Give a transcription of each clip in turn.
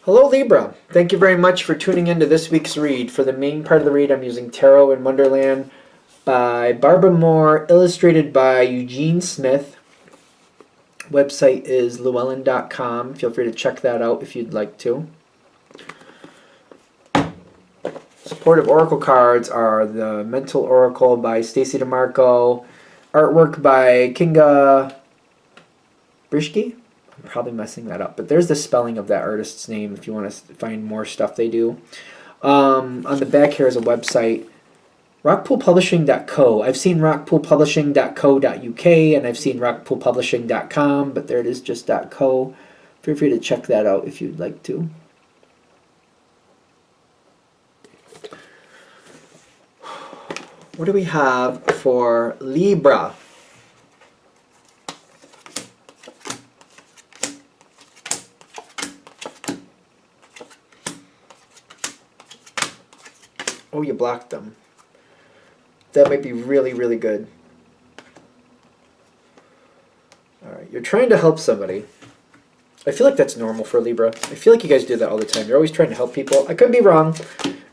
Hello Libra. Thank you very much for tuning in to this week's read. For the main part of the read, I'm using Tarot in Wonderland by Barbara Moore, illustrated by Eugene Smith. Website is llewellyn.com. Feel free to check that out if you'd like to. Supportive oracle cards are the Mental Oracle by Stacey DeMarco, artwork by Kinga Brishke. I'm probably messing that up, but there's the spelling of that artist's name if you want to find more stuff they do. On the back here is a website, rockpoolpublishing.co. I've seen rockpoolpublishing.co.uk and I've seen rockpoolpublishing.com, but there it is, just .co. Feel free to check that out if you'd like to. What do we have for Libra? Oh, you blocked them. That might be really, really good. Alright, you're trying to help somebody. I feel like that's normal for Libra. I feel like you guys do that all the time. You're always trying to help people. I could be wrong.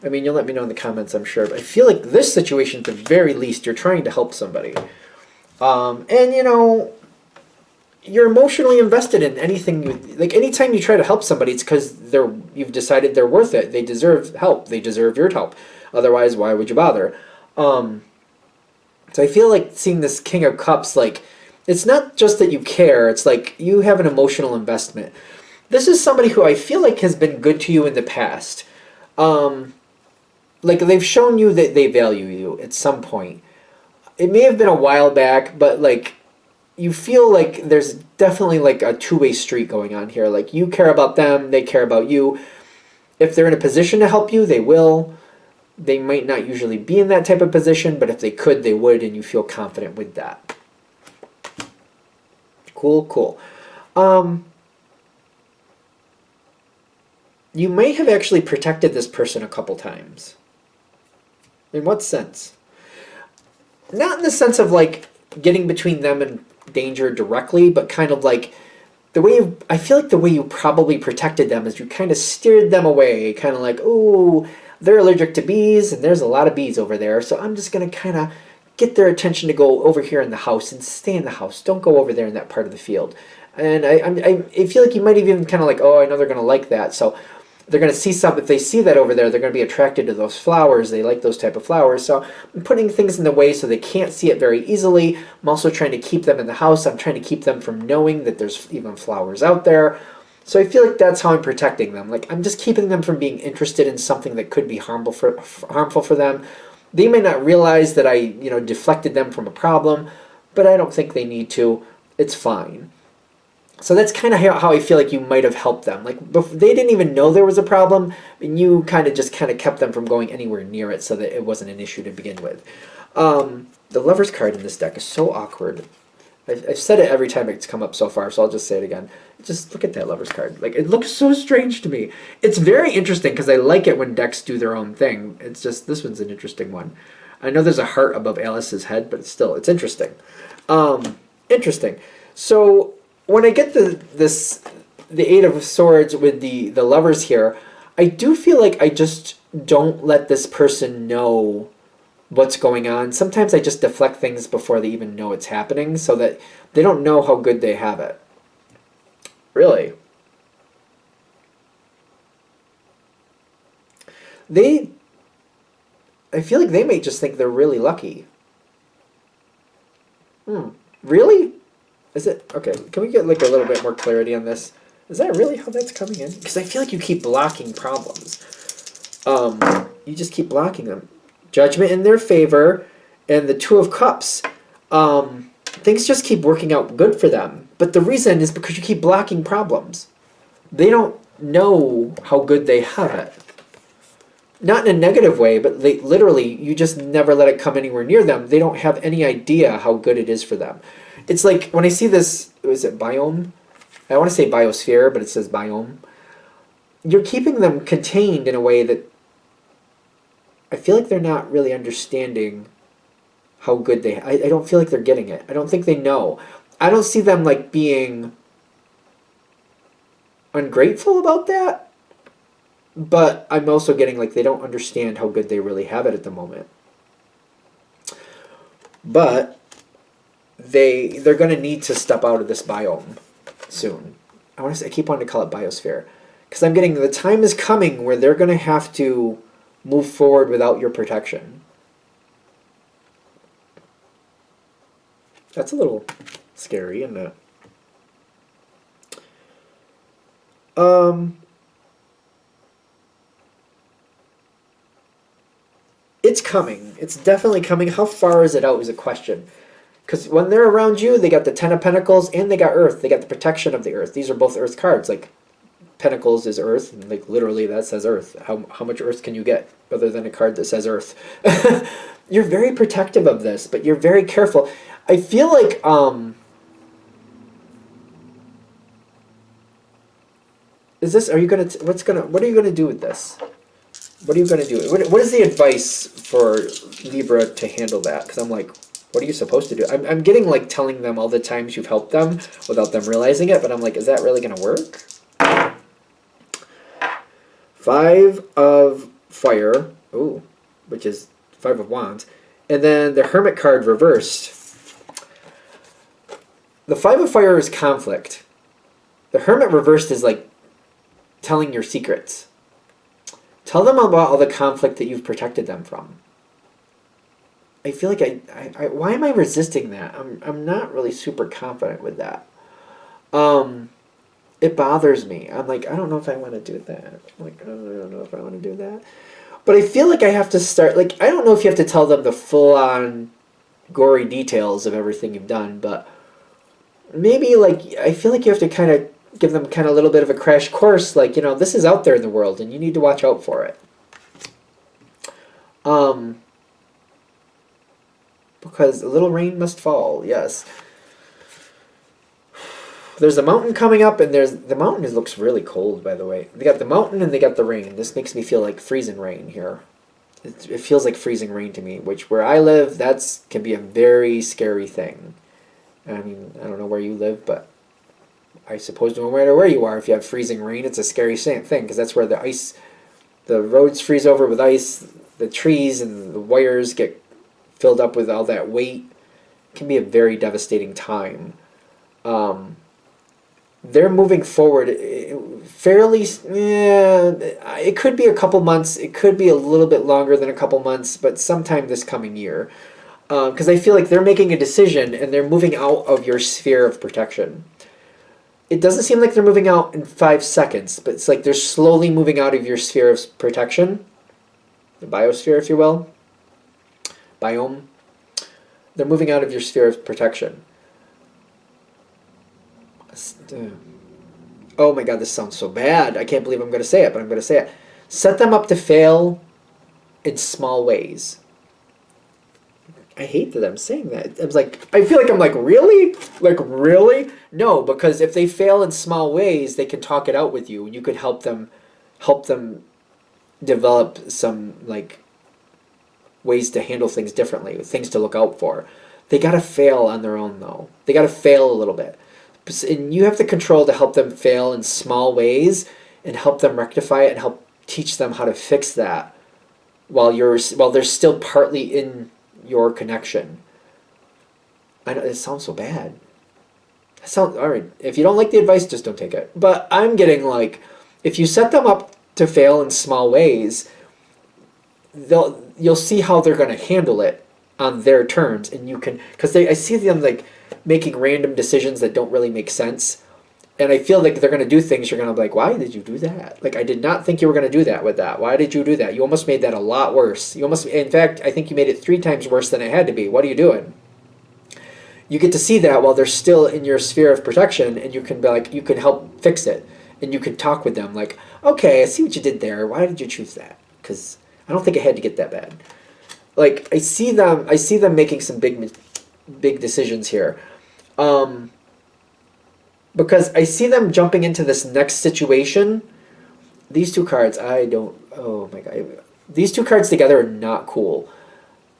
I mean, you'll let me know in the comments, I'm sure. But I feel like this situation, at the very least, you're trying to help somebody. And, you know, you're emotionally invested in anything. Like, anytime you try to help somebody, it's because you've decided they're worth it. They deserve help. They deserve your help. Otherwise, why would you bother? So I feel like seeing this King of Cups, like, it's not just that you care. It's like you have an emotional investment. This is somebody who I feel like has been good to you in the past. Like, they've shown you that they value you at some point. It may have been a while back, but, like, you feel like there's definitely, like, a two-way street going on here. Like, you care about them, they care about you. If they're in a position to help you, they will. They might not usually be in that type of position, but if they could, they would, and you feel confident with that. Cool, cool. You may have actually protected this person a couple times. In what sense? Not in the sense of, like, getting between them and danger directly, but kind of like the way you, I feel like the way you probably protected them is you kind of steered them away, kind of like, oh, they're allergic to bees, and there's a lot of bees over there, so I'm just going to kind of get their attention to go over here in the house and stay in the house. Don't go over there in that part of the field. And I feel like you might even kind of like, oh, I know they're going to like that, so they're going to see something. If they see that over there, they're going to be attracted to those flowers. They like those type of flowers. So I'm putting things in the way so they can't see it very easily. I'm also trying to keep them in the house. I'm trying to keep them from knowing that there's even flowers out there. So I feel like that's how I'm protecting them. Like, I'm just keeping them from being interested in something that could be harmful for them. They may not realize that I, deflected them from a problem, but I don't think they need to. It's fine. So that's kind of how I feel like you might have helped them. Like, they didn't even know there was a problem, and you kind of kept them from going anywhere near it so that it wasn't an issue to begin with. The Lover's card in this deck is so awkward. I've said it every time it's come up so far, so I'll just say it again. Just look at that Lover's card. Like, it looks so strange to me. It's very interesting because I like it when decks do their own thing. It's just, this one's an interesting one. I know there's a heart above Alice's head, but still, it's interesting. Interesting. So when I get the Eight of Swords with the Lovers here, I do feel like I just don't let this person know what's going on. Sometimes I just deflect things before they even know it's happening so that they don't know how good they have it. Really. I feel like they may just think they're really lucky. Really? Is it? Okay, can we get like a little bit more clarity on this? Is that really how that's coming in? Because I feel like you keep blocking problems. You just keep blocking them. Judgment in their favor, and the Two of Cups. Things just keep working out good for them. But the reason is because you keep blocking problems. They don't know how good they have it. Not in a negative way, but literally, you just never let it come anywhere near them. They don't have any idea how good it is for them. It's like, when I see this, is it biome? I want to say biosphere, but it says biome. You're keeping them contained in a way that I feel like they're not really understanding how good they... I don't feel like they're getting it. I don't think they know. I don't see them like being ungrateful about that. But I'm also getting like they don't understand how good they really have it at the moment. But they're going to need to step out of this biome soon. I keep wanting to call it biosphere, because I'm getting the time is coming where they're going to have to move forward without your protection. That's a little scary, isn't it? It's coming. It's definitely coming. How far is it out is a question. Because when they're around you, they got the Ten of Pentacles and they got Earth. They got the protection of the Earth. These are both Earth cards. Like, Pentacles is Earth. And like, literally, that says Earth. How much Earth can you get other than a card that says Earth? You're very protective of this, but you're very careful. I feel like, what are you going to do with this? What are you going to do? What is the advice for Libra to handle that? Because I'm like, what are you supposed to do? I'm getting like telling them all the times you've helped them without them realizing it, but I'm like, is that really going to work? 5 of Fire, ooh, which is 5 of Wands, and then the Hermit card reversed. The 5 of Fire is conflict. The Hermit reversed is like telling your secrets. Tell them about all the conflict that you've protected them from. I feel like why am I resisting that? I'm not really super confident with that. It bothers me. I'm like, I don't know if I want to do that. I'm like, oh, I don't know if I want to do that. But I feel like I have to start, like, I don't know if you have to tell them the full-on gory details of everything you've done, but maybe, like, I feel like you have to kind of give them kind of a little bit of a crash course, like, you know, this is out there in the world, and you need to watch out for it. Because a little rain must fall, yes. There's a mountain coming up, and the mountain looks really cold, by the way. They got the mountain and they got the rain. This makes me feel like freezing rain here. It feels like freezing rain to me, which where I live, can be a very scary thing. I mean, I don't know where you live, but I suppose no matter where you are, if you have freezing rain, it's a scary thing, because that's where the roads freeze over with ice, the trees and the wires get filled up with all that weight. It can be a very devastating time. They're moving forward fairly, it could be a couple months, it could be a little bit longer than a couple months, but sometime this coming year. Because I feel like they're making a decision and they're moving out of your sphere of protection. It doesn't seem like they're moving out in 5 seconds, but it's like they're slowly moving out of your sphere of protection, the biosphere, if you will, biome. They're moving out of your sphere of protection. Oh my god, this sounds so bad. I can't believe I'm going to say it, but I'm going to say it. Set them up to fail in small ways. I hate that I'm saying that. I feel like I'm like, really? Like, really? No, because if they fail in small ways, they can talk it out with you, and you could help them develop some, like, ways to handle things differently, things to look out for. They got to fail on their own, though. They got to fail a little bit. And you have the control to help them fail in small ways and help them rectify it and help teach them how to fix that while they're still partly in your connection. I know it sounds so bad. All right. If you don't like the advice, just don't take it. But I'm getting like, if you set them up to fail in small ways, you'll see how they're going to handle it on their terms, and you can, because I see them like making random decisions that don't really make sense, and I feel like they're going to do things you're going to be like, why did you do that? Like, I did not think you were going to do that with that. Why did you do that? You almost made that a lot worse. In fact, I think you made it 3 times worse than it had to be. What are you doing? You get to see that while they're still in your sphere of protection, and you can be like, you can help fix it, and you can talk with them like, okay, I see what you did there. Why did you choose that? Because I don't think it had to get that bad. Like, I see them making some big decisions here. Because I see them jumping into this next situation. These 2 cards, oh my god. These 2 cards together are not cool.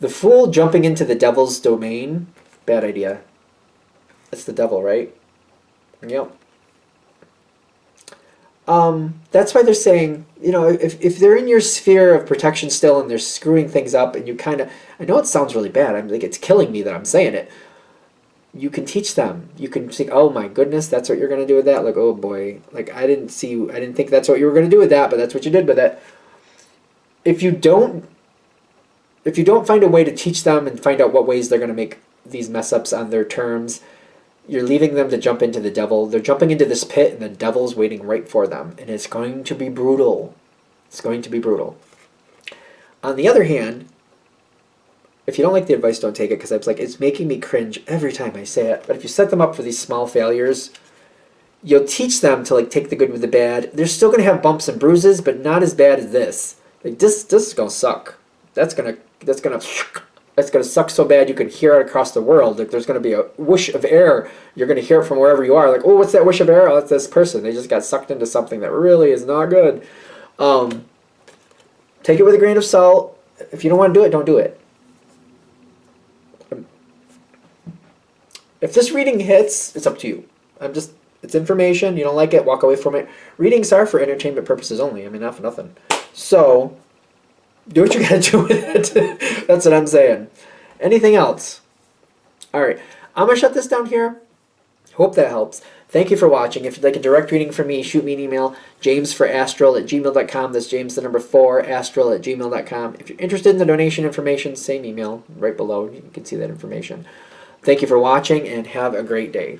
The Fool jumping into the Devil's domain, bad idea. That's the Devil, right? Yep. That's why they're saying, if they're in your sphere of protection still and they're screwing things up and you kind of, I know it sounds really bad. I'm like, it's killing me that I'm saying it. You can teach them. You can think, oh my goodness, that's what you're going to do with that. Like, oh boy, like I didn't think that's what you were going to do with that, but that's what you did with it. If you don't find a way to teach them and find out what ways they're going to make these mess ups on their terms, you're leaving them to jump into the devil. They're jumping into this pit and the devil's waiting right for them. And it's going to be brutal. It's going to be brutal. On the other hand, if you don't like the advice, don't take it, because it's making me cringe every time I say it. But if you set them up for these small failures, you'll teach them to take the good with the bad. They're still going to have bumps and bruises, but not as bad as this. This is going to suck. That's going to suck so bad you can hear it across the world. There's going to be a whoosh of air. You're going to hear it from wherever you are. Oh, what's that whoosh of air? Oh, that's this person. They just got sucked into something that really is not good. Take it with a grain of salt. If you don't want to do it, don't do it. If this reading hits, it's up to you. It's information. You don't like it, walk away from it. Readings are for entertainment purposes only. Not for nothing. So, do what you gotta do with it. That's what I'm saying. Anything else? Alright, I'm gonna shut this down here. Hope that helps. Thank you for watching. If you'd like a direct reading from me, shoot me an email, jamesforastral@gmail.com. That's James the number 4, astral@gmail.com. If you're interested in the donation information, same email right below. You can see that information. Thank you for watching and have a great day.